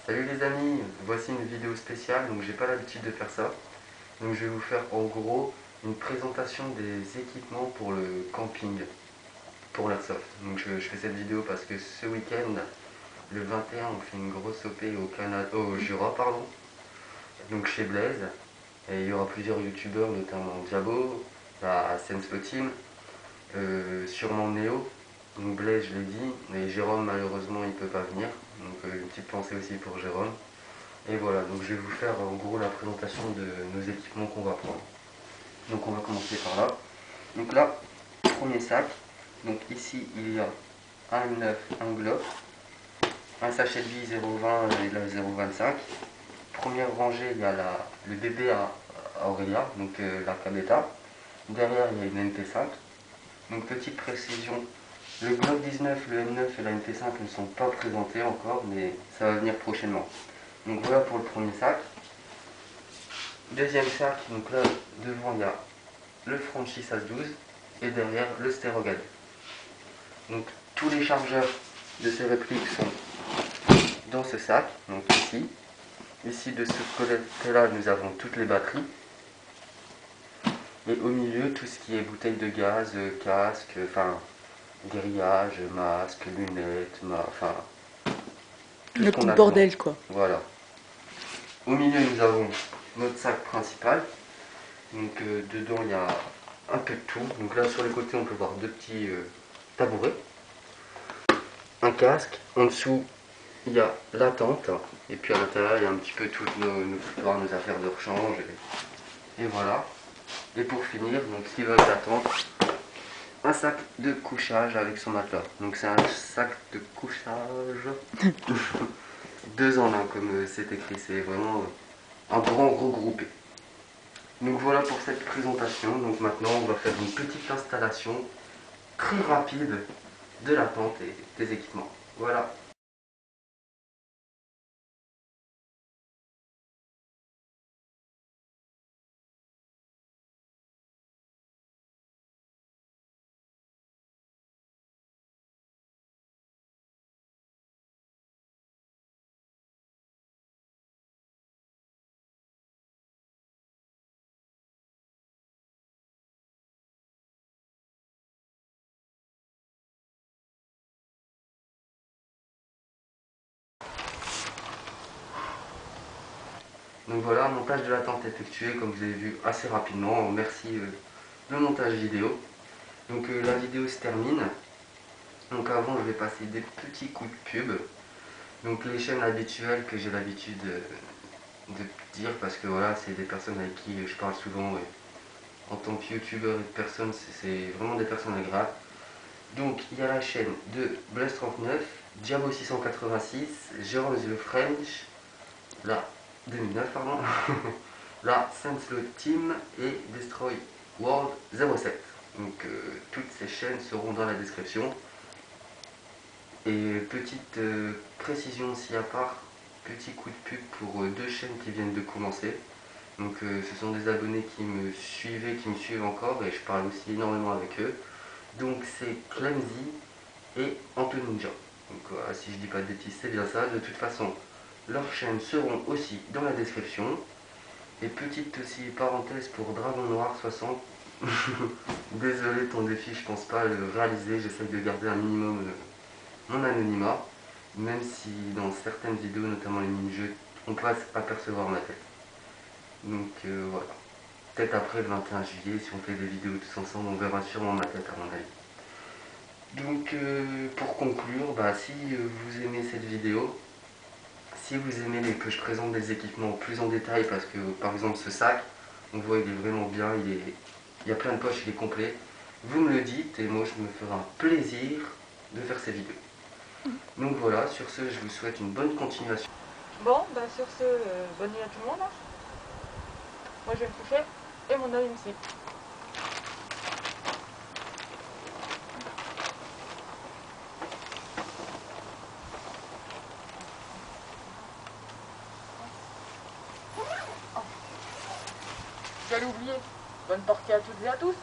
Salut les amis, voici une vidéo spéciale, donc j'ai pas l'habitude de faire ça. Donc je vais vous faire en gros une présentation des équipements pour le camping, pour l'airsoft. Donc je fais cette vidéo parce que ce week-end, le 21, on fait une grosse OP au Jura, pardon. Donc chez Blaise, et il y aura plusieurs youtubeurs, notamment Diabo, la Senslo Team, sûrement Néo. Donc Blaise, je l'ai dit, et Jérôme malheureusement il peut pas venir. Donc une petite pensée aussi pour Jérôme. Et voilà, donc je vais vous faire en gros la présentation de nos équipements qu'on va prendre. Donc on va commencer par là. Donc là, premier sac. Donc ici il y a un M9, un Glock, un sachet de billes 0,20 et la 0,25. Première rangée, il y a le bébé à Aurélia, donc la Cabetta. Derrière, il y a une MP5. Donc petite précision, le Glock 19, le M9 et la MP5 ne sont pas présentés encore, mais ça va venir prochainement. Donc voilà pour le premier sac. Deuxième sac, donc là devant il y a le Franchi SAS12 et derrière le Sterogad. Donc tous les chargeurs de ces répliques sont dans ce sac, donc ici. Ici de ce côté-là nous avons toutes les batteries. Et au milieu tout ce qui est bouteilles de gaz, casque, enfin grillage, masque, lunettes, enfin tout Le ce qu'on petit a dedans. bordel quoi. Voilà. Au milieu nous avons notre sac principal. Donc dedans il y a un peu de tout. Donc là sur les côtés on peut voir deux petits tabourets, un casque, en dessous il y a la tente, et puis à l'intérieur il y a un petit peu toutes nos foutoirs, nos affaires de rechange, et voilà. Et pour finir, donc ce qui va avec la tente, un sac de couchage avec son matelas. Donc c'est un sac de couchage deux en un comme c'est écrit, c'est vraiment un grand regroupé. Donc voilà pour cette présentation. Donc maintenant on va faire une petite installation très rapide de la tente et des équipements. Voilà. Donc voilà, montage de la tente effectué comme vous avez vu assez rapidement. Merci le montage vidéo. Donc la vidéo se termine. Donc avant je vais passer des petits coups de pub. Donc les chaînes habituelles que j'ai l'habitude de dire parce que voilà c'est des personnes avec qui je parle souvent en tant que youtubeur et de personnes, c'est vraiment des personnes agréables. Donc il y a la chaîne de Blaise39, Diabo 686, Jérôme The French, la 2009 pardon, la Senslo Team et Destroy World 07. Donc toutes ces chaînes seront dans la description. Et petite précision aussi à part, petit coup de pub pour deux chaînes qui viennent de commencer. Donc ce sont des abonnés qui me suivaient, qui me suivent encore et je parle aussi énormément avec eux. Donc c'est Clemzy et Antoninja. Donc voilà, si je dis pas de bêtises, c'est bien ça. De toute façon, leurs chaînes seront aussi dans la description. Et petite aussi parenthèse pour Dragon Noir 60. Désolé, ton défi, je pense pas le réaliser. J'essaye de garder un minimum mon anonymat, même si dans certaines vidéos, notamment les mini-jeux, on peut apercevoir ma tête. Donc voilà. Peut-être après le 21 juillet, si on fait des vidéos tous ensemble, on verra sûrement ma tête à mon avis. Donc pour conclure, si vous aimez cette vidéo, si vous aimez que je présente des équipements plus en détail, parce que par exemple ce sac, on voit il est vraiment bien, il y a plein de poches, il est complet, vous me le dites et moi je me ferai un plaisir de faire ces vidéos. Donc voilà, sur ce je vous souhaite une bonne continuation. Bon, sur ce, bonne nuit à tout le monde. Moi je vais me coucher et mon œil aussi. J'allais oublier. Bonne partie à toutes et à tous.